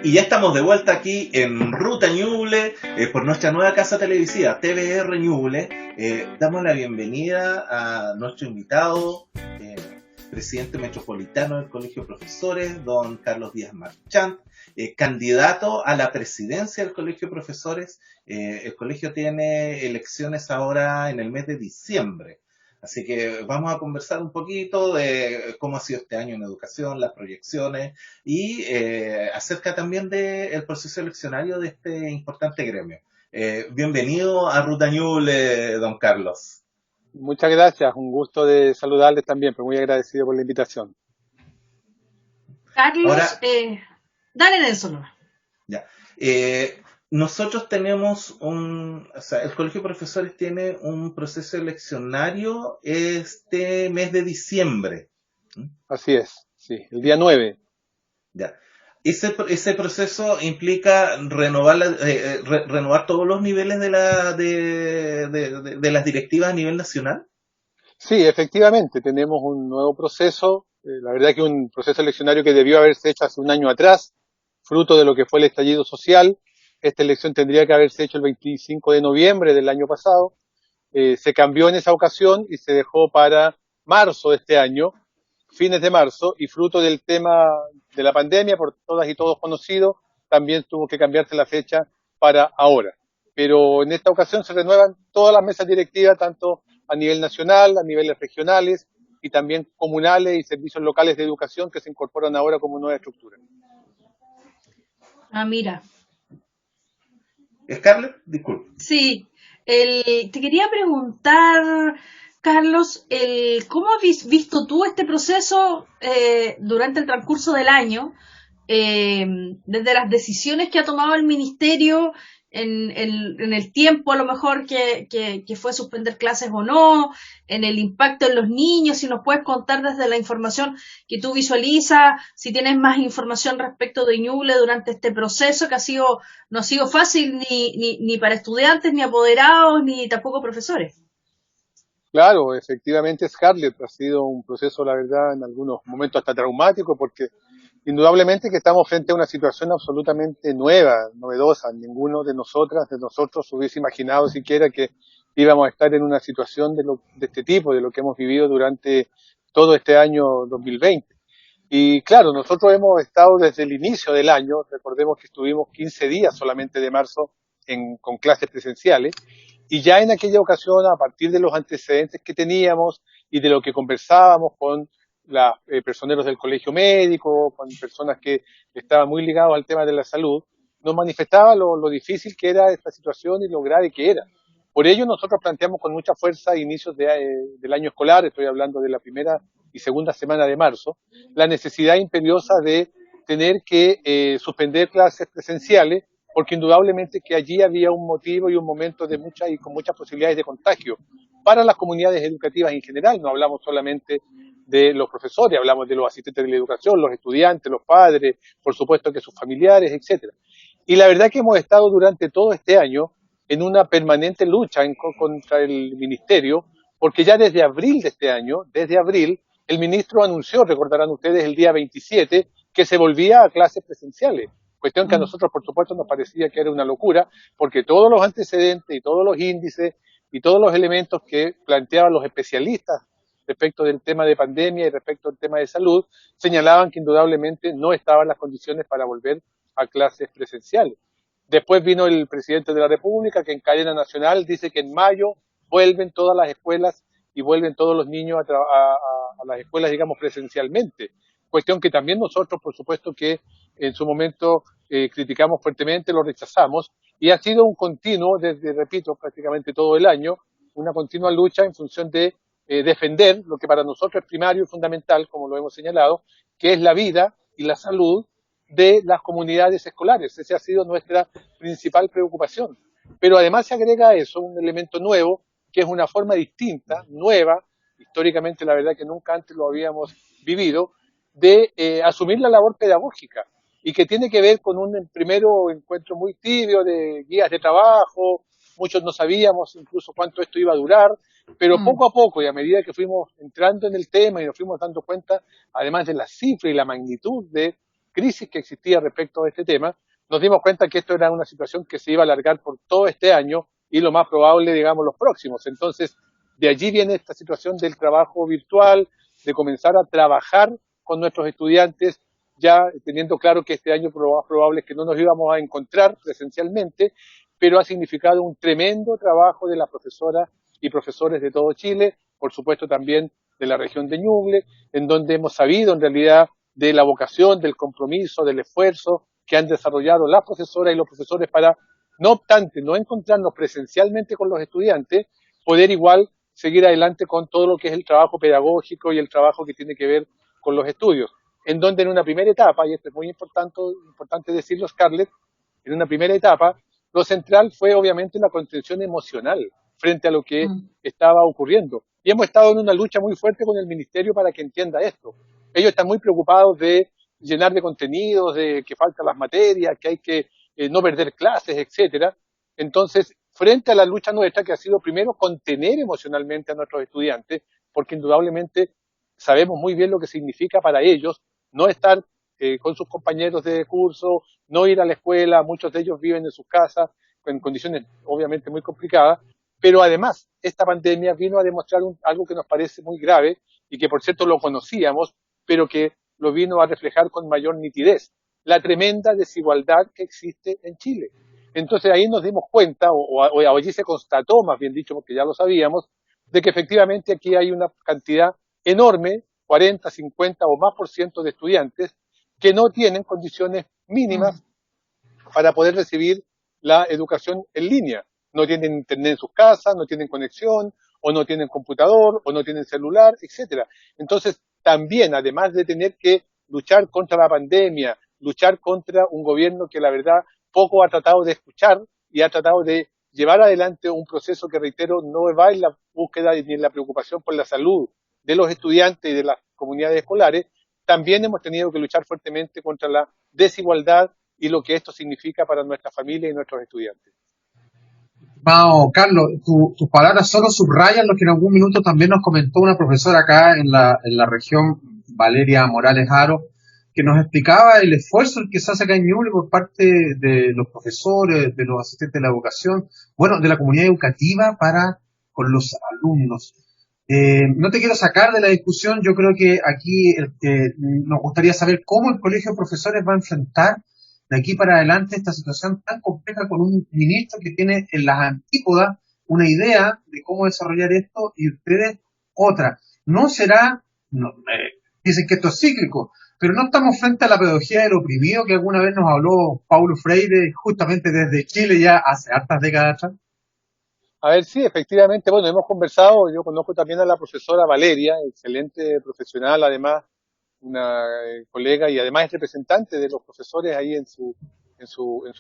Y ya estamos de vuelta aquí en Ruta Ñuble, por nuestra nueva casa televisiva, TVR Ñuble. Damos la bienvenida a nuestro invitado, presidente metropolitano del Colegio de Profesores, don Carlos Díaz Marchant, candidato a la presidencia del Colegio de Profesores. El colegio tiene elecciones ahora en el mes de diciembre. Así que vamos a conversar un poquito de cómo ha sido este año en educación, las proyecciones y acerca también del proceso eleccionario de este importante gremio. Bienvenido a Ruta Ñuble, don Carlos. Muchas gracias, un gusto de saludarles también, pero muy agradecido por la invitación. Carlos, Ahora, dale Nelson. ya. Nosotros tenemos el Colegio de Profesores tiene un proceso eleccionario este mes de diciembre. Así es, sí, el día 9. Ya. Ese proceso implica renovar todos los niveles de las directivas a nivel nacional. Sí, efectivamente, tenemos un nuevo proceso, la verdad que un proceso eleccionario que debió haberse hecho hace un año atrás, fruto de lo que fue el estallido social. Esta elección tendría que haberse hecho el 25 de noviembre del año pasado. Se cambió en esa ocasión y se dejó para marzo de este año, fines de marzo, y fruto del tema de la pandemia, por todas y todos conocido, también tuvo que cambiarse la fecha para ahora. Pero en esta ocasión se renuevan todas las mesas directivas, tanto a nivel nacional, a niveles regionales y también comunales y servicios locales de educación que se incorporan ahora como nueva estructura. Ah, mira. Scarlett, disculpe. Sí, te quería preguntar, Carlos, ¿cómo has visto tú este proceso durante el transcurso del año? Desde las decisiones que ha tomado el ministerio en el tiempo a lo mejor que fue suspender clases o no, en el impacto en los niños, si nos puedes contar desde la información que tú visualizas, si tienes más información respecto de Ñuble durante este proceso que no ha sido fácil ni para estudiantes, ni apoderados, ni tampoco profesores. Claro, efectivamente, Scarlett, ha sido un proceso, la verdad, en algunos momentos hasta traumático, porque indudablemente que estamos frente a una situación absolutamente nueva, novedosa. Ninguno de nosotros hubiese imaginado siquiera que íbamos a estar en una situación de este tipo, de lo que hemos vivido durante todo este año 2020. Y claro, nosotros hemos estado desde el inicio del año, recordemos que estuvimos 15 días solamente de marzo con clases presenciales, y ya en aquella ocasión, a partir de los antecedentes que teníamos y de lo que conversábamos con los personeros del colegio médico, con personas que estaban muy ligados al tema de la salud, nos manifestaba lo difícil que era esta situación y lo grave que era. Por ello nosotros planteamos con mucha fuerza a inicios del año escolar, estoy hablando de la primera y segunda semana de marzo, la necesidad imperiosa de tener que suspender clases presenciales, porque indudablemente que allí había un motivo y un momento de muchas y con muchas posibilidades de contagio para las comunidades educativas en general. No hablamos solamente de los profesores, hablamos de los asistentes de la educación, los estudiantes, los padres, por supuesto que sus familiares, etcétera. Y la verdad que hemos estado durante todo este año en una permanente lucha contra el ministerio, porque ya desde abril de este año, desde abril, el ministro anunció, recordarán ustedes, el día 27, que se volvía a clases presenciales. Cuestión que a nosotros, por supuesto, nos parecía que era una locura, porque todos los antecedentes y todos los índices y todos los elementos que planteaban los especialistas respecto del tema de pandemia y respecto al tema de salud, señalaban que indudablemente no estaban las condiciones para volver a clases presenciales. Después vino el presidente de la República, que en cadena nacional dice que en mayo vuelven todas las escuelas y vuelven todos los niños a las escuelas, digamos, presencialmente. Cuestión que también nosotros, por supuesto, que en su momento criticamos fuertemente, lo rechazamos, y ha sido un continuo, desde, repito, prácticamente todo el año, una continua lucha en función de defender lo que para nosotros es primario y fundamental, como lo hemos señalado, que es la vida y la salud de las comunidades escolares. Esa ha sido nuestra principal preocupación. Pero además se agrega a eso un elemento nuevo, que es una forma distinta, nueva, históricamente la verdad que nunca antes lo habíamos vivido, de asumir la labor pedagógica, y que tiene que ver con un primero encuentro muy tibio de guías de trabajo. Muchos no sabíamos incluso cuánto esto iba a durar, pero poco a poco y a medida que fuimos entrando en el tema y nos fuimos dando cuenta, además de la cifra y la magnitud de crisis que existía respecto a este tema, nos dimos cuenta que esto era una situación que se iba a alargar por todo este año y lo más probable, digamos, los próximos. Entonces, de allí viene esta situación del trabajo virtual, de comenzar a trabajar con nuestros estudiantes, ya teniendo claro que este año lo más probable es que no nos íbamos a encontrar presencialmente, pero ha significado un tremendo trabajo de las profesoras y profesores de todo Chile, por supuesto también de la región de Ñuble, en donde hemos sabido en realidad de la vocación, del compromiso, del esfuerzo que han desarrollado las profesoras y los profesores para, no obstante, no encontrarnos presencialmente con los estudiantes, poder igual seguir adelante con todo lo que es el trabajo pedagógico y el trabajo que tiene que ver con los estudios. En donde en una primera etapa, y esto es muy importante decirlo, Scarlett, en una primera etapa, lo central fue obviamente la contención emocional frente a lo que estaba ocurriendo. Y hemos estado en una lucha muy fuerte con el Ministerio para que entienda esto. Ellos están muy preocupados de llenar de contenidos, de que faltan las materias, que hay que no perder clases, etcétera. Entonces, frente a la lucha nuestra, que ha sido primero contener emocionalmente a nuestros estudiantes, porque indudablemente sabemos muy bien lo que significa para ellos no estar con sus compañeros de curso, no ir a la escuela, muchos de ellos viven en sus casas, en condiciones obviamente muy complicadas, pero además esta pandemia vino a demostrar algo que nos parece muy grave y que por cierto lo conocíamos, pero que lo vino a reflejar con mayor nitidez, la tremenda desigualdad que existe en Chile. Entonces ahí nos dimos cuenta, o allí se constató, más bien dicho, porque ya lo sabíamos, de que efectivamente aquí hay una cantidad enorme, 40, 50 o más por ciento de estudiantes, que no tienen condiciones mínimas para poder recibir la educación en línea. No tienen internet en sus casas, no tienen conexión, o no tienen computador, o no tienen celular, etcétera. Entonces, también, además de tener que luchar contra la pandemia, luchar contra un gobierno que la verdad poco ha tratado de escuchar y ha tratado de llevar adelante un proceso que, reitero, no va en la búsqueda ni en la preocupación por la salud de los estudiantes y de las comunidades escolares, también hemos tenido que luchar fuertemente contra la desigualdad y lo que esto significa para nuestra familia y nuestros estudiantes. Estimado Carlos, tus palabras solo subrayan lo que en algún minuto también nos comentó una profesora acá en la región, Valeria Morales Aro, que nos explicaba el esfuerzo que se hace acá en Ñuble por parte de los profesores, de los asistentes de la educación, bueno, de la comunidad educativa para con los alumnos. No te quiero sacar de la discusión, yo creo que aquí nos gustaría saber cómo el Colegio de Profesores va a enfrentar de aquí para adelante esta situación tan compleja con un ministro que tiene en las antípodas una idea de cómo desarrollar esto y ustedes otra. No será, dicen que esto es cíclico, pero no estamos frente a la pedagogía del oprimido que alguna vez nos habló Paulo Freire justamente desde Chile ya hace hartas décadas atrás. A ver, sí, efectivamente, bueno, hemos conversado, yo conozco también a la profesora Valeria, excelente profesional, además, una colega y además es representante de los profesores ahí en su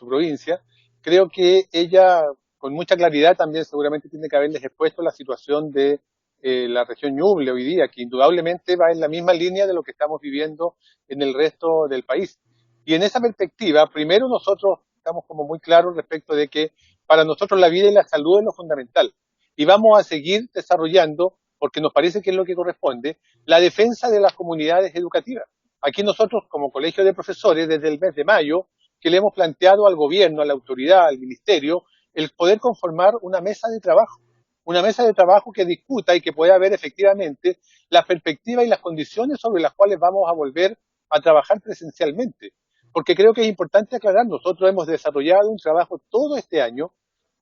provincia. Creo que ella, con mucha claridad, también seguramente tiene que haberles expuesto la situación de la región Ñuble hoy día, que indudablemente va en la misma línea de lo que estamos viviendo en el resto del país. Y en esa perspectiva, primero nosotros estamos como muy claros respecto de que para nosotros la vida y la salud es lo fundamental. Y vamos a seguir desarrollando, porque nos parece que es lo que corresponde, la defensa de las comunidades educativas. Aquí nosotros, como colegio de profesores, desde el mes de mayo, que le hemos planteado al gobierno, a la autoridad, al ministerio, el poder conformar una mesa de trabajo que discuta y que pueda ver efectivamente las perspectivas y las condiciones sobre las cuales vamos a volver a trabajar presencialmente. Porque creo que es importante aclarar, nosotros hemos desarrollado un trabajo todo este año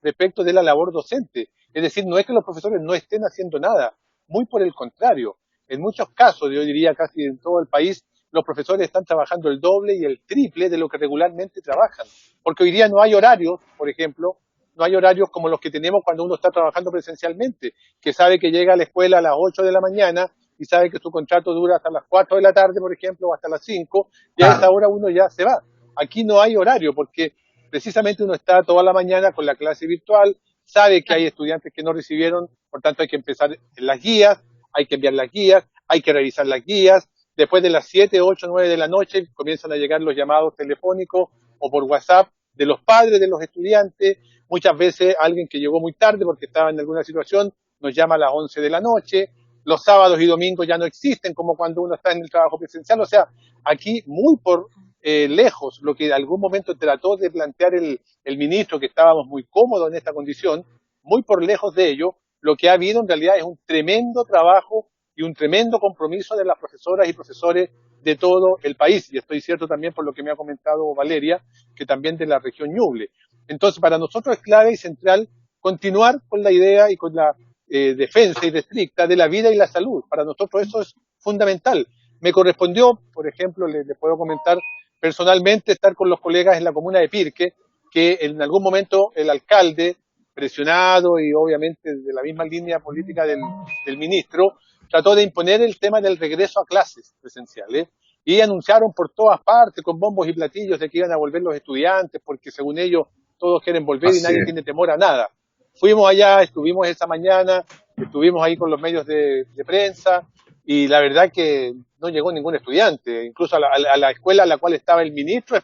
respecto de la labor docente. Es decir, no es que los profesores no estén haciendo nada, muy por el contrario. En muchos casos, yo diría casi en todo el país, los profesores están trabajando el doble y el triple de lo que regularmente trabajan. Porque hoy día no hay horarios, por ejemplo, no hay horarios como los que tenemos cuando uno está trabajando presencialmente, que sabe que llega a la escuela a las 8 de la mañana y sabe que su contrato dura hasta las 4 de la tarde, por ejemplo, o hasta las 5, y a esa hora uno ya se va. Aquí no hay horario porque precisamente uno está toda la mañana con la clase virtual, sabe que hay estudiantes que no recibieron, por tanto hay que empezar en las guías, hay que enviar las guías, hay que revisar las guías. Después de las 7, 8, 9 de la noche comienzan a llegar los llamados telefónicos o por WhatsApp de los padres de los estudiantes. Muchas veces alguien que llegó muy tarde porque estaba en alguna situación nos llama a las 11 de la noche. Los sábados y domingos ya no existen como cuando uno está en el trabajo presencial. O sea, aquí muy por lejos lo que en algún momento trató de plantear el ministro, que estábamos muy cómodos en esta condición, muy por lejos de ello. Lo que ha habido en realidad es un tremendo trabajo y un tremendo compromiso de las profesoras y profesores de todo el país. Y estoy cierto también por lo que me ha comentado Valeria, que también de la región Ñuble. Entonces, para nosotros es clave y central continuar con la idea y con la defensa irrestricta de la vida y la salud. Para nosotros eso es fundamental. Me correspondió, por ejemplo, les puedo comentar personalmente, estar con los colegas en la comuna de Pirque, que en algún momento el alcalde, presionado y obviamente de la misma línea política del ministro, trató de imponer el tema del regreso a clases presenciales y anunciaron por todas partes con bombos y platillos de que iban a volver los estudiantes porque según ellos todos quieren volver y nadie tiene temor a nada. Fuimos allá, estuvimos esa mañana, estuvimos ahí con los medios de prensa y la verdad que no llegó ningún estudiante, incluso a la escuela a la cual estaba el ministro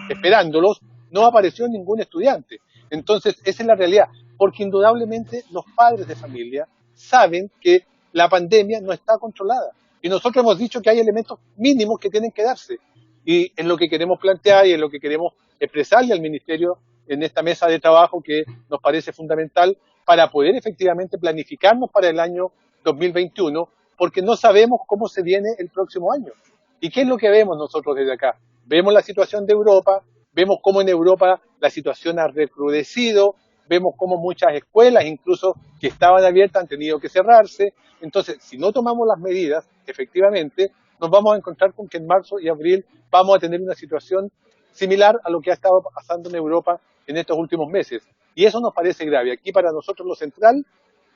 esperándolos, no apareció ningún estudiante. Entonces, esa es la realidad, porque indudablemente los padres de familia saben que la pandemia no está controlada. Y nosotros hemos dicho que hay elementos mínimos que tienen que darse. Y es lo que queremos plantear y es lo que queremos expresarle al Ministerio en esta mesa de trabajo que nos parece fundamental para poder efectivamente planificarnos para el año 2021, porque no sabemos cómo se viene el próximo año. ¿Y qué es lo que vemos nosotros desde acá? Vemos la situación de Europa, vemos cómo en Europa la situación ha recrudecido, vemos cómo muchas escuelas, incluso que estaban abiertas, han tenido que cerrarse. Entonces, si no tomamos las medidas, efectivamente, nos vamos a encontrar con que en marzo y abril vamos a tener una situación similar a lo que ha estado pasando en Europa en estos últimos meses. Y eso nos parece grave. Aquí para nosotros lo central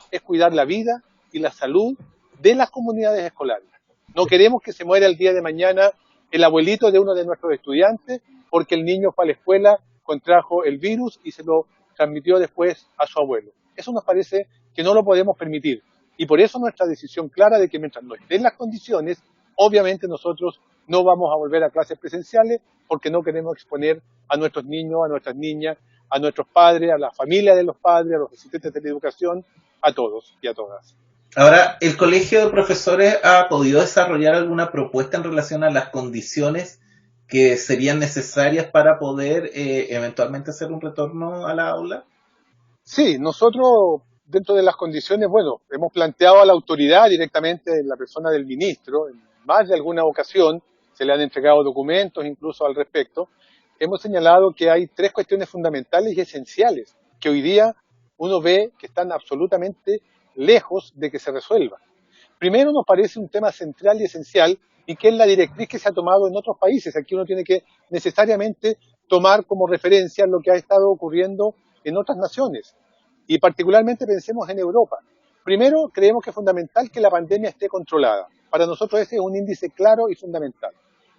es cuidar la vida y la salud de las comunidades escolares. No queremos que se muera el día de mañana el abuelito de uno de nuestros estudiantes porque el niño fue a la escuela, contrajo el virus y se lo transmitió después a su abuelo. Eso nos parece que no lo podemos permitir. Y por eso nuestra decisión clara de que mientras no estén las condiciones, obviamente nosotros no vamos a volver a clases presenciales porque no queremos exponer a nuestros niños, a nuestras niñas, a nuestros padres, a la familia de los padres, a los asistentes de la educación, a todos y a todas. Ahora, ¿el Colegio de Profesores ha podido desarrollar alguna propuesta en relación a las condiciones que serían necesarias para poder eventualmente hacer un retorno a la aula? Sí, nosotros dentro de las condiciones, bueno, hemos planteado a la autoridad directamente en la persona del ministro, en más de alguna ocasión se le han entregado documentos incluso al respecto, hemos señalado que hay tres cuestiones fundamentales y esenciales que hoy día uno ve que están absolutamente lejos de que se resuelva. Primero nos parece un tema central y esencial y que es la directriz que se ha tomado en otros países. Aquí uno tiene que necesariamente tomar como referencia lo que ha estado ocurriendo en otras naciones y particularmente pensemos en Europa. Primero, creemos que es fundamental que la pandemia esté controlada. Para nosotros ese es un índice claro y fundamental.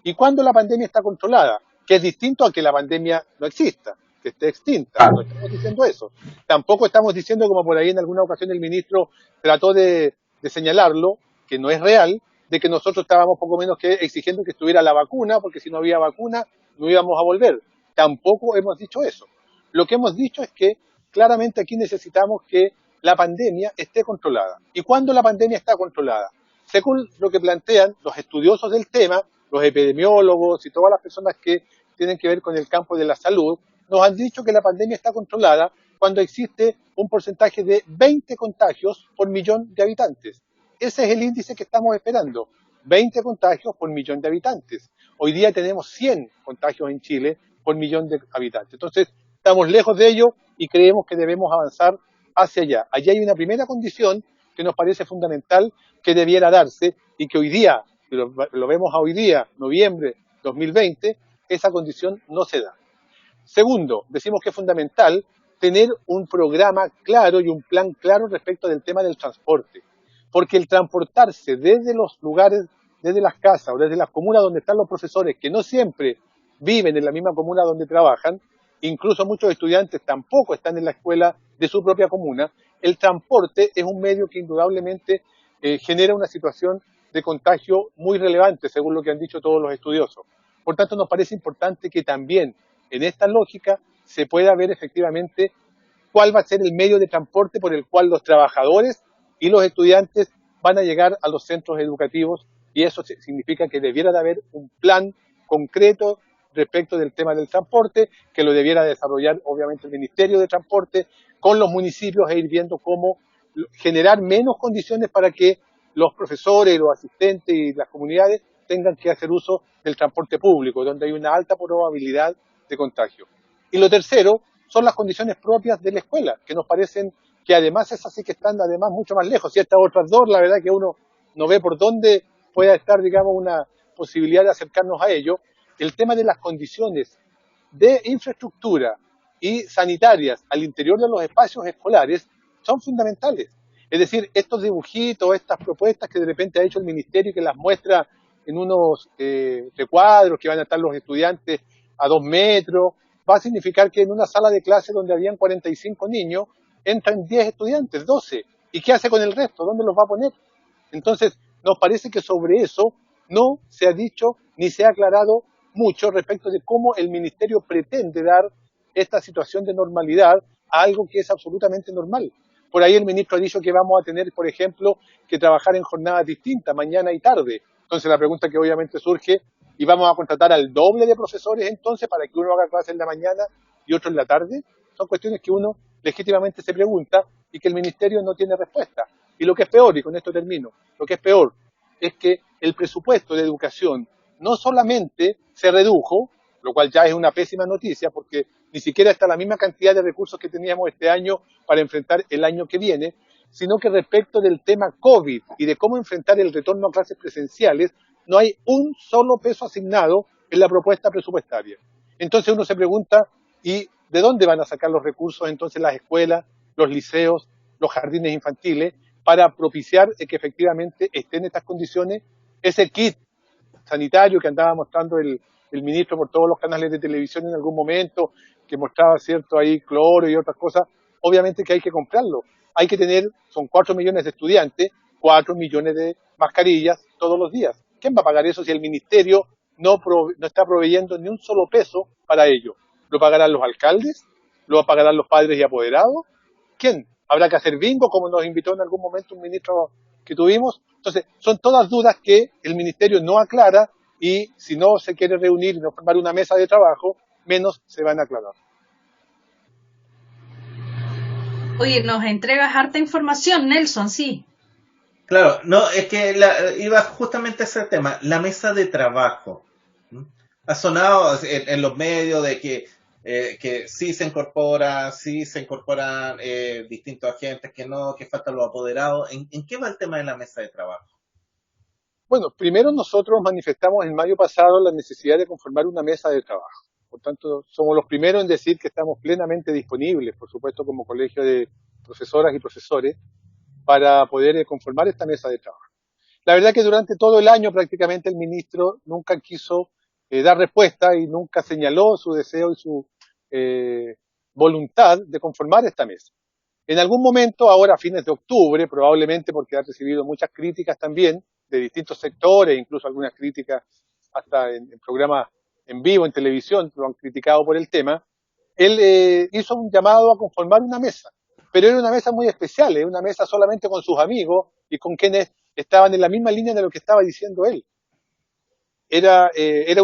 ¿Y cuándo la pandemia está controlada? Que es distinto a que la pandemia no exista, que esté extinta. No estamos diciendo eso. Tampoco estamos diciendo, como por ahí en alguna ocasión el ministro trató de señalarlo, que no es real, de que nosotros estábamos poco menos que exigiendo que estuviera la vacuna, porque si no había vacuna no íbamos a volver. Tampoco hemos dicho eso. Lo que hemos dicho es que claramente aquí necesitamos que la pandemia esté controlada. ¿Y cuándo la pandemia está controlada? Según lo que plantean los estudiosos del tema, los epidemiólogos y todas las personas que tienen que ver con el campo de la salud, nos han dicho que la pandemia está controlada cuando existe un porcentaje de 20 contagios por millón de habitantes. Ese es el índice que estamos esperando, 20 contagios por millón de habitantes. Hoy día tenemos 100 contagios en Chile por millón de habitantes. Entonces, estamos lejos de ello y creemos que debemos avanzar hacia allá. Allí hay una primera condición que nos parece fundamental que debiera darse y que hoy día, lo vemos a hoy día, noviembre 2020, esa condición no se da. Segundo, decimos que es fundamental tener un programa claro y un plan claro respecto del tema del transporte, porque el transportarse desde los lugares, desde las casas o desde las comunas donde están los profesores, que no siempre viven en la misma comuna donde trabajan, incluso muchos estudiantes tampoco están en la escuela de su propia comuna, el transporte es un medio que indudablemente genera una situación de contagio muy relevante, según lo que han dicho todos los estudiosos. Por tanto, nos parece importante que también en esta lógica se pueda ver efectivamente cuál va a ser el medio de transporte por el cual los trabajadores y los estudiantes van a llegar a los centros educativos y eso significa que debiera de haber un plan concreto respecto del tema del transporte, que lo debiera desarrollar obviamente el Ministerio de Transporte con los municipios e ir viendo cómo generar menos condiciones para que los profesores, los asistentes y las comunidades tengan que hacer uso del transporte público, donde hay una alta probabilidad de contagio. Y lo tercero son las condiciones propias de la escuela, que nos parecen que además esas sí que están además mucho más lejos. Y estas otras dos, la verdad que uno no ve por dónde pueda estar, digamos, una posibilidad de acercarnos a ello. El tema de las condiciones de infraestructura y sanitarias al interior de los espacios escolares son fundamentales. Es decir, estos dibujitos, estas propuestas que de repente ha hecho el Ministerio y que las muestra en unos recuadros que van a estar los estudiantes a 2 metros, va a significar que en una sala de clase donde habían 45 niños, entran 10 estudiantes, 12. ¿Y qué hace con el resto? ¿Dónde los va a poner? Entonces, nos parece que sobre eso no se ha dicho ni se ha aclarado mucho respecto de cómo el Ministerio pretende dar esta situación de normalidad a algo que es absolutamente normal. Por ahí el ministro ha dicho que vamos a tener, por ejemplo, que trabajar en jornadas distintas, mañana y tarde. Entonces la pregunta que obviamente surge, ¿y vamos a contratar al doble de profesores entonces para que uno haga clases en la mañana y otro en la tarde? Son cuestiones que uno legítimamente se pregunta y que el ministerio no tiene respuesta. Y lo que es peor, y con esto termino, lo que es peor es que el presupuesto de educación no solamente se redujo, lo cual ya es una pésima noticia porque ni siquiera está la misma cantidad de recursos que teníamos este año para enfrentar el año que viene, sino que respecto del tema COVID y de cómo enfrentar el retorno a clases presenciales, no hay un solo peso asignado en la propuesta presupuestaria. Entonces uno se pregunta, ¿y de dónde van a sacar los recursos entonces las escuelas, los liceos, los jardines infantiles, para propiciar que efectivamente estén estas condiciones? Ese kit sanitario que andaba mostrando el ministro por todos los canales de televisión en algún momento, que mostraba cierto ahí cloro y otras cosas, obviamente que hay que comprarlo. Hay que tener, son 4 millones de estudiantes, 4 millones de mascarillas todos los días. ¿Quién va a pagar eso si el ministerio no está proveyendo ni un solo peso para ello? ¿Lo pagarán los alcaldes? ¿Lo pagarán los padres y apoderados? ¿Quién? ¿Habrá que hacer bingo como nos invitó en algún momento un ministro que tuvimos? Entonces, son todas dudas que el ministerio no aclara y si no se quiere reunir y no formar una mesa de trabajo, menos se van a aclarar. Oye, nos entregas harta información, Nelson, sí. Claro, no, es que iba justamente a ese tema, la mesa de trabajo. ¿Mm? Ha sonado en los medios de que sí se incorporan distintos agentes, que no, que faltan los apoderados. ¿En qué va el tema de la mesa de trabajo? Bueno, primero nosotros manifestamos en mayo pasado la necesidad de conformar una mesa de trabajo. Por tanto, somos los primeros en decir que estamos plenamente disponibles, por supuesto, como colegio de profesoras y profesores, para poder conformar esta mesa de trabajo. La verdad que durante todo el año prácticamente el ministro nunca quiso dar respuesta y nunca señaló su deseo y su voluntad de conformar esta mesa. En algún momento, ahora a fines de octubre, probablemente porque ha recibido muchas críticas también de distintos sectores, incluso algunas críticas hasta en programas en vivo, en televisión, lo han criticado por el tema, él hizo un llamado a conformar una mesa, pero era una mesa muy especial, era una mesa solamente con sus amigos y con quienes estaban en la misma línea de lo que estaba diciendo él. Era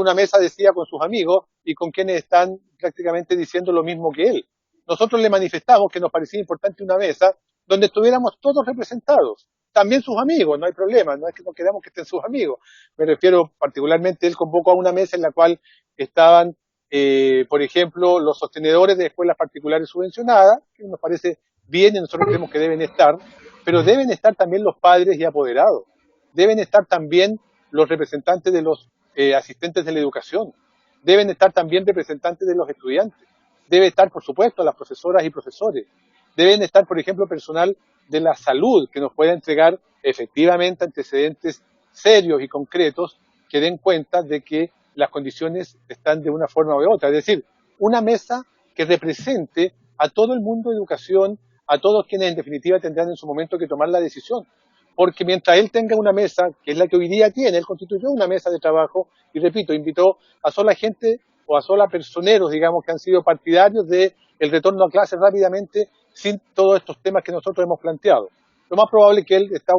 una mesa, decía, con sus amigos y con quienes están prácticamente diciendo lo mismo que él. Nosotros le manifestamos que nos parecía importante una mesa donde estuviéramos todos representados, también sus amigos, no hay problema, no es que no queramos que estén sus amigos. Me refiero particularmente, él convocó a una mesa en la cual estaban, por ejemplo, los sostenedores de escuelas particulares subvencionadas, que nos parece bien y nosotros creemos que deben estar, pero deben estar también los padres y apoderados, deben estar también los representantes de los asistentes de la educación, deben estar también representantes de los estudiantes, debe estar, por supuesto, las profesoras y profesores, deben estar, por ejemplo, personal de la salud que nos pueda entregar efectivamente antecedentes serios y concretos que den cuenta de que las condiciones están de una forma u otra. Es decir, una mesa que represente a todo el mundo de educación, a todos quienes en definitiva tendrán en su momento que tomar la decisión. Porque mientras él tenga una mesa, que es la que hoy día tiene, él constituyó una mesa de trabajo y, repito, invitó a sola gente o a sola personeros, digamos, que han sido partidarios del retorno a clases rápidamente sin todos estos temas que nosotros hemos planteado. Lo más probable es que él está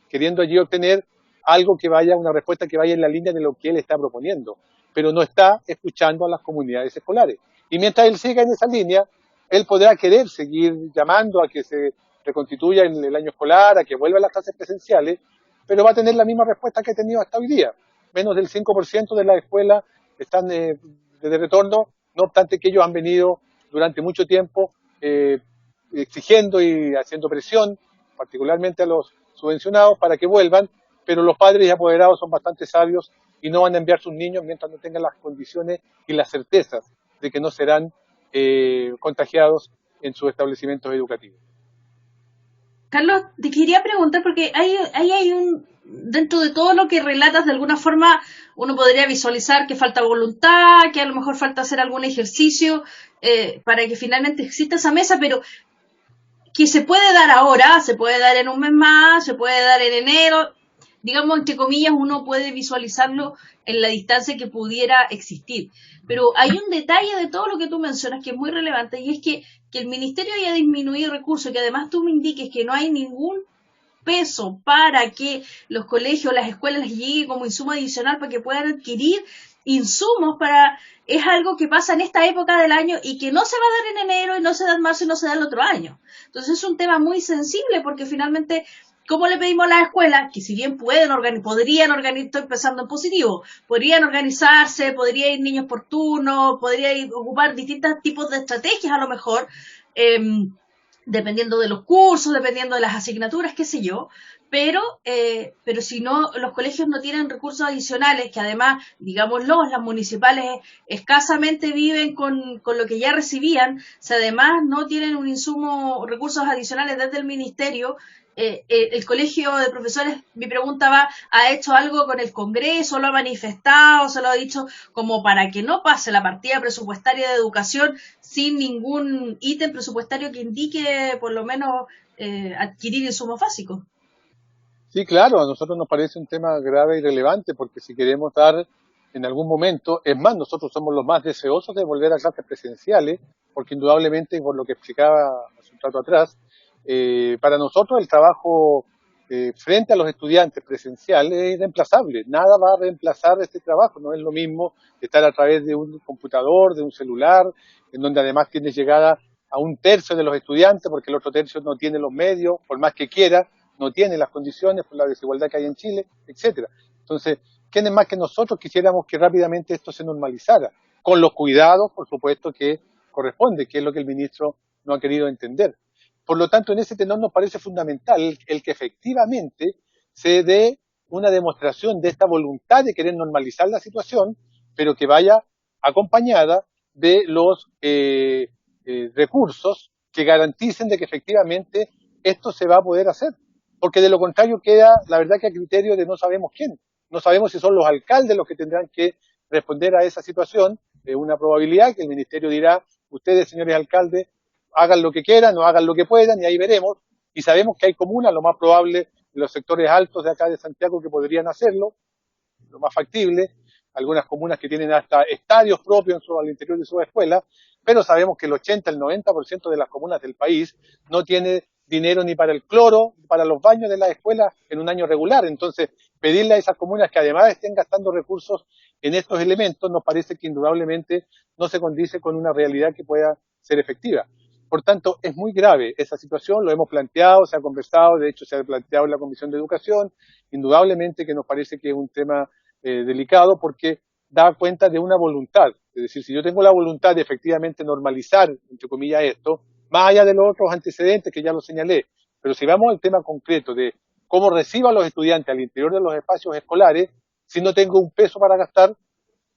queriendo allí obtener algo que vaya, una respuesta que vaya en la línea de lo que él está proponiendo. pero no está escuchando a las comunidades escolares. Y mientras él siga en esa línea, él podrá querer seguir llamando a que se reconstituya en el año escolar, a que vuelva a las clases presenciales, pero va a tener la misma respuesta que ha tenido hasta hoy día. Menos del 5% de las escuelas están de retorno, no obstante que ellos han venido durante mucho tiempo exigiendo y haciendo presión, particularmente a los subvencionados, para que vuelvan, pero los padres y apoderados son bastante sabios y no van a enviar sus niños mientras no tengan las condiciones y las certezas de que no serán contagiados en sus establecimientos educativos. Carlos, te quería preguntar, porque ahí hay dentro de todo lo que relatas, de alguna forma, uno podría visualizar que falta voluntad, que a lo mejor falta hacer algún ejercicio para que finalmente exista esa mesa, pero que se puede dar ahora, se puede dar en un mes más, se puede dar en enero, digamos, entre comillas, uno puede visualizarlo en la distancia que pudiera existir. Pero hay un detalle de todo lo que tú mencionas que es muy relevante, y es que el Ministerio haya disminuido recursos, que además tú me indiques que no hay ningún peso para que los colegios, las escuelas les llegue como insumo adicional para que puedan adquirir insumos para... Es algo que pasa en esta época del año y que no se va a dar en enero y no se da en marzo y no se da el otro año. Entonces es un tema muy sensible porque finalmente, ¿cómo le pedimos a las escuelas? Que si bien podrían organizar, estoy pensando en positivo, podrían organizarse, podría ir niños por turno, podría ocupar distintos tipos de estrategias a lo mejor, dependiendo de los cursos, dependiendo de las asignaturas, qué sé yo, pero si no, los colegios no tienen recursos adicionales, que además, digámoslo, las municipales escasamente viven con lo que ya recibían, si además no tienen un insumo, recursos adicionales desde el ministerio, el colegio de profesores, mi pregunta va, ¿ha hecho algo con el Congreso? ¿Lo ha manifestado? ¿Se lo ha dicho como para que no pase la partida presupuestaria de educación sin ningún ítem presupuestario que indique por lo menos adquirir insumos básicos? Sí, claro, a nosotros nos parece un tema grave y relevante porque si queremos dar en algún momento, es más, nosotros somos los más deseosos de volver a clases presenciales, porque indudablemente, por lo que explicaba hace un rato atrás, para nosotros el trabajo frente a los estudiantes presenciales es irreemplazable. Nada va a reemplazar este trabajo. No es lo mismo estar a través de un computador, de un celular, en donde además tienes llegada a un tercio de los estudiantes, porque el otro tercio no tiene los medios, por más que quiera, no tiene las condiciones por la desigualdad que hay en Chile, etcétera. Entonces, ¿quiénes más que nosotros quisiéramos que rápidamente esto se normalizara? Con los cuidados, por supuesto, que corresponde, que es lo que el ministro no ha querido entender. Por lo tanto, en ese tenor nos parece fundamental el que efectivamente se dé una demostración de esta voluntad de querer normalizar la situación, pero que vaya acompañada de los recursos que garanticen de que efectivamente esto se va a poder hacer. Porque de lo contrario queda, la verdad, que a criterio de no sabemos quién. No sabemos si son los alcaldes los que tendrán que responder a esa situación. Es una probabilidad que el ministerio dirá, ustedes, señores alcaldes, hagan lo que quieran, no hagan lo que puedan, y ahí veremos. Y sabemos que hay comunas, lo más probable, en los sectores altos de acá de Santiago, que podrían hacerlo, lo más factible. Algunas comunas que tienen hasta estadios propios al interior de sus escuelas, pero sabemos que el 80, el 90% de las comunas del país no tiene dinero ni para el cloro, ni para los baños de las escuelas en un año regular. Entonces, pedirle a esas comunas que además estén gastando recursos en estos elementos nos parece que indudablemente no se condice con una realidad que pueda ser efectiva. Por tanto, es muy grave esa situación, lo hemos planteado, se ha conversado, de hecho se ha planteado en la Comisión de Educación, indudablemente que nos parece que es un tema delicado porque da cuenta de una voluntad. Es decir, si yo tengo la voluntad de efectivamente normalizar, entre comillas, esto, más allá de los otros antecedentes que ya lo señalé, pero si vamos al tema concreto de cómo recibo a los estudiantes al interior de los espacios escolares, si no tengo un peso para gastar,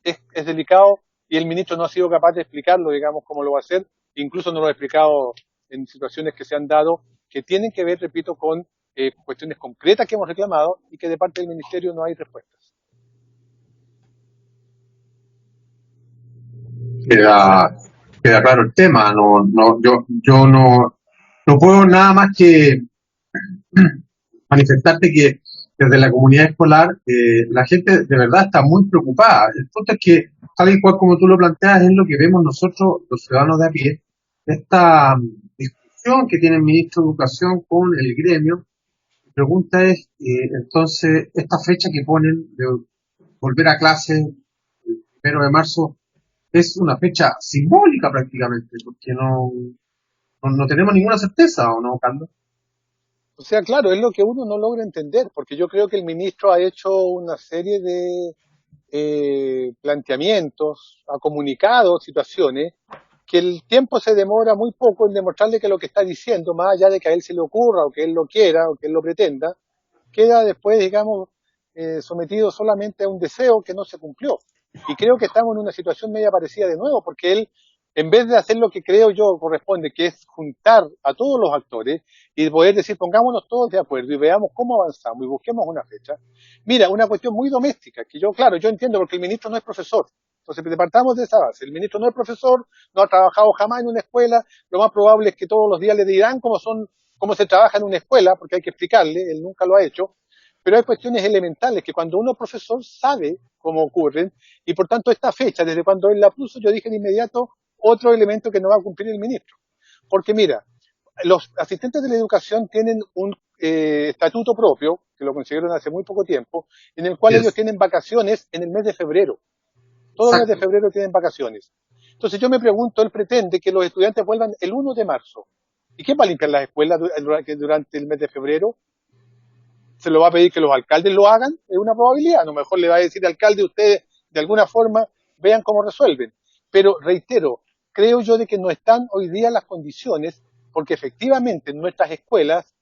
es delicado y el ministro no ha sido capaz de explicarlo, digamos, cómo lo va a hacer, incluso no lo ha explicado en situaciones que se han dado, que tienen que ver, repito, con cuestiones concretas que hemos reclamado y que de parte del ministerio no hay respuestas. Queda claro el tema. Yo no puedo nada más que manifestarte que desde la comunidad escolar la gente de verdad está muy preocupada. El punto es que, tal y cual como tú lo planteas, es lo que vemos nosotros, los ciudadanos de a pie, esta discusión que tiene el ministro de Educación con el gremio. Mi pregunta es, entonces, esta fecha que ponen de volver a clases 1 de marzo es una fecha simbólica prácticamente, porque no tenemos ninguna certeza, ¿o no, Carlos? O sea, claro, es lo que uno no logra entender, porque yo creo que el ministro ha hecho una serie de planteamientos, ha comunicado situaciones, que el tiempo se demora muy poco en demostrarle que lo que está diciendo, más allá de que a él se le ocurra o que él lo quiera o que él lo pretenda, queda después, digamos, sometido solamente a un deseo que no se cumplió. Y creo que estamos en una situación media parecida de nuevo, porque él, en vez de hacer lo que creo yo corresponde, que es juntar a todos los actores y poder decir, pongámonos todos de acuerdo y veamos cómo avanzamos y busquemos una fecha. Mira, una cuestión muy doméstica, que yo, claro, yo entiendo porque el ministro no es profesor. Entonces, partamos de esa base. El ministro no es profesor, no ha trabajado jamás en una escuela, lo más probable es que todos los días le dirán cómo se trabaja en una escuela, porque hay que explicarle, él nunca lo ha hecho, pero hay cuestiones elementales que cuando uno es profesor sabe cómo ocurren, y por tanto esta fecha, desde cuando él la puso, yo dije de inmediato otro elemento que no va a cumplir el ministro. Porque mira, los asistentes de la educación tienen un estatuto propio, que lo consiguieron hace muy poco tiempo, en el cual ellos Yes. tienen vacaciones en el mes de febrero. Todo el mes de Exacto. febrero tienen vacaciones. Entonces yo me pregunto, él pretende que los estudiantes vuelvan el 1 de marzo. ¿Y quién va a limpiar las escuelas durante el mes de febrero? ¿Se lo va a pedir que los alcaldes lo hagan? Es una probabilidad. A lo mejor le va a decir alcalde, ustedes de alguna forma vean cómo resuelven. Pero reitero, creo yo de que no están hoy día las condiciones, porque efectivamente en nuestras escuelas,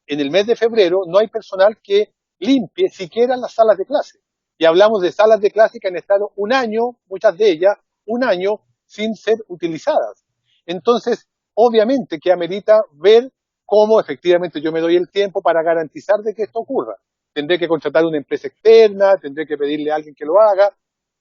en el mes de febrero, no hay personal que limpie siquiera las salas de clase. Y hablamos de salas de clase que han estado un año, muchas de ellas, un año sin ser utilizadas. Entonces, obviamente que amerita ver cómo efectivamente yo me doy el tiempo para garantizar de que esto ocurra. Tendré que contratar una empresa externa, tendré que pedirle a alguien que lo haga,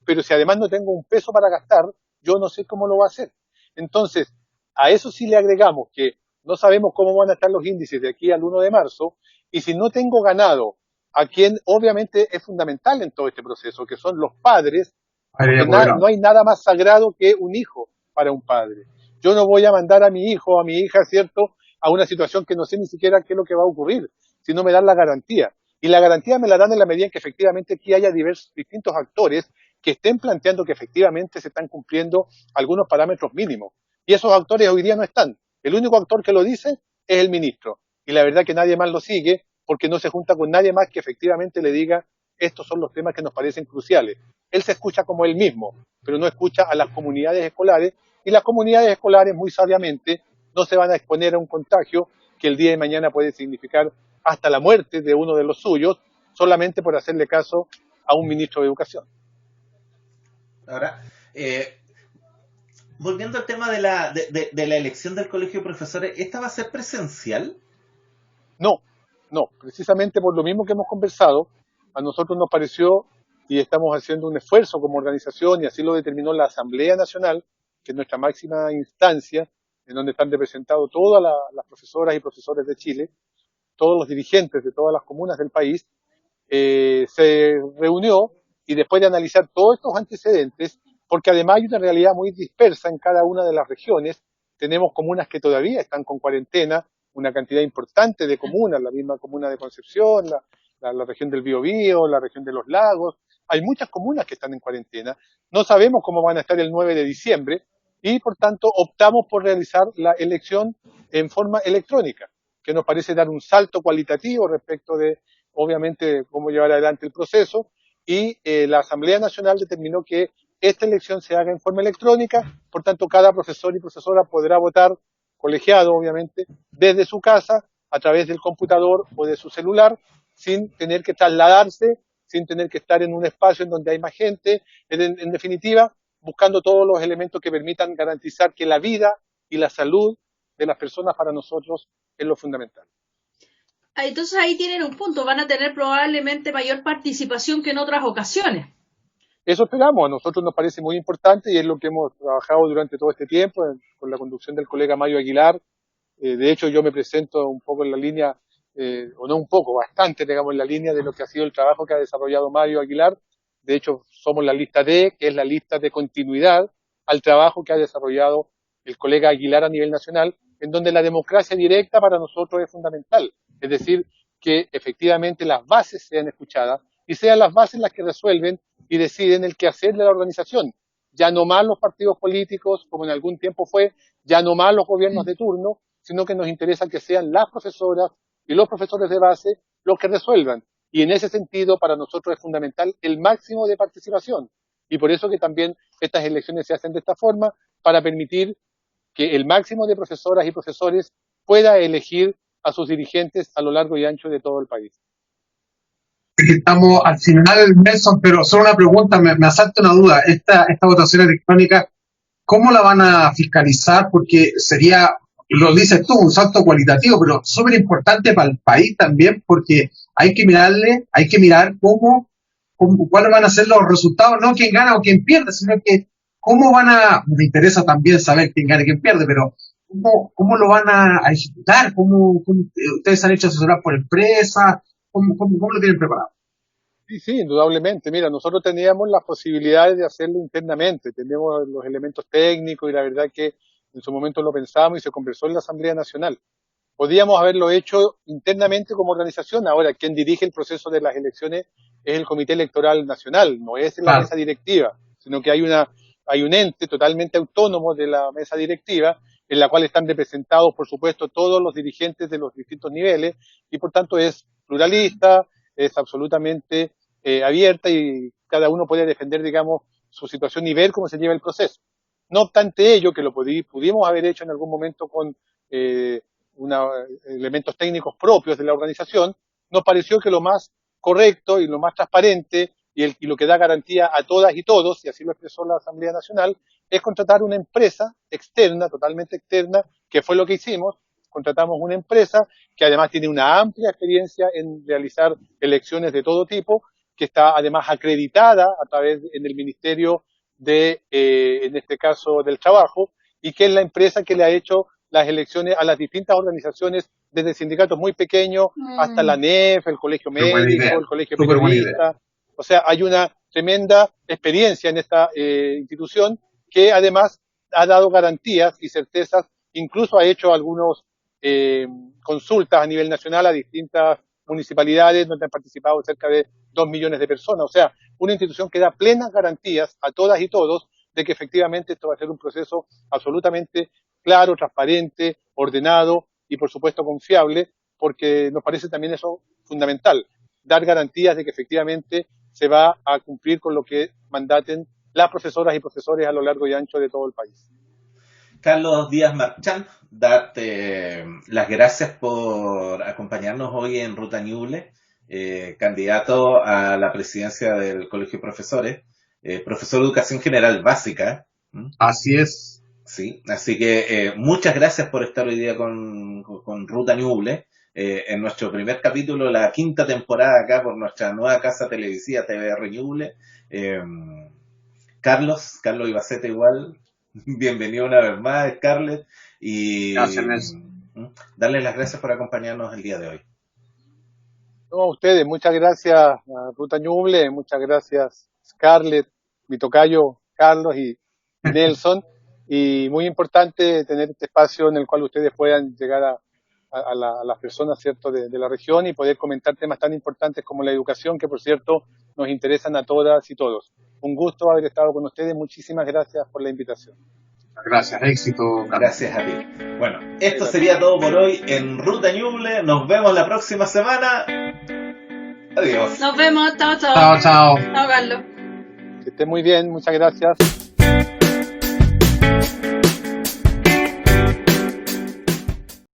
pero si además no tengo un peso para gastar, yo no sé cómo lo va a hacer. Entonces, a eso sí le agregamos que no sabemos cómo van a estar los índices de aquí al 1 de marzo, y si no tengo ganado a quien obviamente es fundamental en todo este proceso, que son los padres, Ahí porque no hay nada más sagrado que un hijo para un padre. Yo no voy a mandar a mi hijo o a mi hija, ¿cierto?, a una situación que no sé ni siquiera qué es lo que va a ocurrir, si no me dan la garantía. Y la garantía me la dan en la medida en que efectivamente aquí haya distintos actores que estén planteando que efectivamente se están cumpliendo algunos parámetros mínimos. Y esos actores hoy día no están. El único actor que lo dice es el ministro. Y la verdad que nadie más lo sigue porque no se junta con nadie más que efectivamente le diga estos son los temas que nos parecen cruciales. Él se escucha como él mismo, pero no escucha a las comunidades escolares, y las comunidades escolares muy sabiamente no se van a exponer a un contagio que el día de mañana puede significar hasta la muerte de uno de los suyos, solamente por hacerle caso a un ministro de Educación. Ahora, volviendo al tema de la elección del colegio de profesores, ¿esta va a ser presencial? No, precisamente por lo mismo que hemos conversado, a nosotros nos pareció, y estamos haciendo un esfuerzo como organización, y así lo determinó la Asamblea Nacional, que es nuestra máxima instancia, en donde están representados todas las profesoras y profesores de Chile, todos los dirigentes de todas las comunas del país, se reunió y después de analizar todos estos antecedentes, porque además hay una realidad muy dispersa en cada una de las regiones, tenemos comunas que todavía están con cuarentena, una cantidad importante de comunas, la misma comuna de Concepción, la región del Biobío, la región de los Lagos, hay muchas comunas que están en cuarentena, no sabemos cómo van a estar el 9 de diciembre y por tanto optamos por realizar la elección en forma electrónica, que nos parece dar un salto cualitativo respecto de, obviamente, cómo llevar adelante el proceso, y la Asamblea Nacional determinó que esta elección se haga en forma electrónica, por tanto cada profesor y profesora podrá votar, colegiado obviamente, desde su casa, a través del computador o de su celular, sin tener que trasladarse, sin tener que estar en un espacio en donde hay más gente, en definitiva, buscando todos los elementos que permitan garantizar que la vida y la salud de las personas para nosotros es lo fundamental. Entonces ahí tienen un punto, van a tener probablemente mayor participación que en otras ocasiones. Eso esperamos, a nosotros nos parece muy importante y es lo que hemos trabajado durante todo este tiempo con la conducción del colega Mario Aguilar. De hecho, yo me presento un poco en la línea, o no un poco, bastante, digamos, en la línea de lo que ha sido el trabajo que ha desarrollado Mario Aguilar. De hecho, somos la lista D, que es la lista de continuidad al trabajo que ha desarrollado el colega Aguilar a nivel nacional, en donde la democracia directa para nosotros es fundamental. Es decir, que efectivamente las bases sean escuchadas, y sean las bases las que resuelven y deciden el quehacer de la organización. Ya no más los partidos políticos, como en algún tiempo fue, ya no más los gobiernos de turno, sino que nos interesa que sean las profesoras y los profesores de base los que resuelvan. Y en ese sentido, para nosotros es fundamental el máximo de participación. Y por eso que también estas elecciones se hacen de esta forma, para permitir que el máximo de profesoras y profesores pueda elegir a sus dirigentes a lo largo y ancho de todo el país. Estamos al final, Nelson, pero solo una pregunta, me asalta una duda. Esta votación electrónica, ¿cómo la van a fiscalizar? Porque sería, lo dices tú, un salto cualitativo, pero súper importante para el país también, porque hay que mirar cuáles van a ser los resultados, no quién gana o quién pierde, sino que me interesa también saber quién gana y quién pierde, pero cómo lo van a ejecutar, ustedes han hecho asesorar por empresas, cómo lo tienen preparado. Sí, indudablemente. Mira, nosotros teníamos las posibilidades de hacerlo internamente, tenemos los elementos técnicos y la verdad que en su momento lo pensamos y se conversó en la Asamblea Nacional. Podíamos haberlo hecho internamente como organización. Ahora, quien dirige el proceso de las elecciones es el Comité Electoral Nacional, no es la mesa directiva, sino que hay un ente totalmente autónomo de la mesa directiva, en la cual están representados, por supuesto, todos los dirigentes de los distintos niveles, y por tanto es pluralista, es absolutamente abierta, y cada uno puede defender, digamos, su situación y ver cómo se lleva el proceso. No obstante ello, que lo pudimos haber hecho en algún momento con elementos técnicos propios de la organización, nos pareció que lo más correcto y lo más transparente y lo que da garantía a todas y todos, y así lo expresó la Asamblea Nacional, es contratar una empresa externa, totalmente externa, que fue lo que hicimos. Contratamos una empresa que además tiene una amplia experiencia en realizar elecciones de todo tipo, que está además acreditada a través en el Ministerio en este caso, del Trabajo, y que es la empresa que le ha hecho las elecciones a las distintas organizaciones, desde sindicatos muy pequeños hasta la NEF, el Colegio Médico, el Colegio Periodista. O sea, hay una tremenda experiencia en esta institución que además ha dado garantías y certezas, incluso ha hecho algunos consultas a nivel nacional a distintas municipalidades donde han participado cerca de 2 millones de personas. O sea, una institución que da plenas garantías a todas y todos de que efectivamente esto va a ser un proceso absolutamente claro, transparente, ordenado y por supuesto confiable, porque nos parece también eso fundamental, dar garantías de que efectivamente se va a cumplir con lo que mandaten las profesoras y profesores a lo largo y ancho de todo el país. Carlos Díaz Marchán, darte las gracias por acompañarnos hoy en Ruta Ñuble, candidato a la presidencia del Colegio de Profesores, profesor de Educación General Básica. Así es. Sí, así que muchas gracias por estar hoy día con Ruta Ñuble, en nuestro primer capítulo, la 5ª temporada acá por nuestra nueva casa televisiva TVR Ñuble. Carlos Ibaceta igual, bienvenido una vez más, Scarlett, y gracias, darles las gracias por acompañarnos el día de hoy. No, a ustedes, muchas gracias a Ruta Ñuble, muchas gracias Scarlett, mi tocayo Carlos y Nelson, y muy importante tener este espacio en el cual ustedes puedan llegar a las personas, ¿cierto?, de la región y poder comentar temas tan importantes como la educación, que por cierto nos interesan a todas y todos. Un gusto haber estado con ustedes, muchísimas gracias por la invitación. Gracias, éxito. Gracias a ti. Bueno, esto sería todo por hoy en Ruta Ñuble. Nos vemos la próxima semana. Adiós. Nos vemos. Chao, chao. Chao, chao. Chao, Carlos. Que estén muy bien, muchas gracias.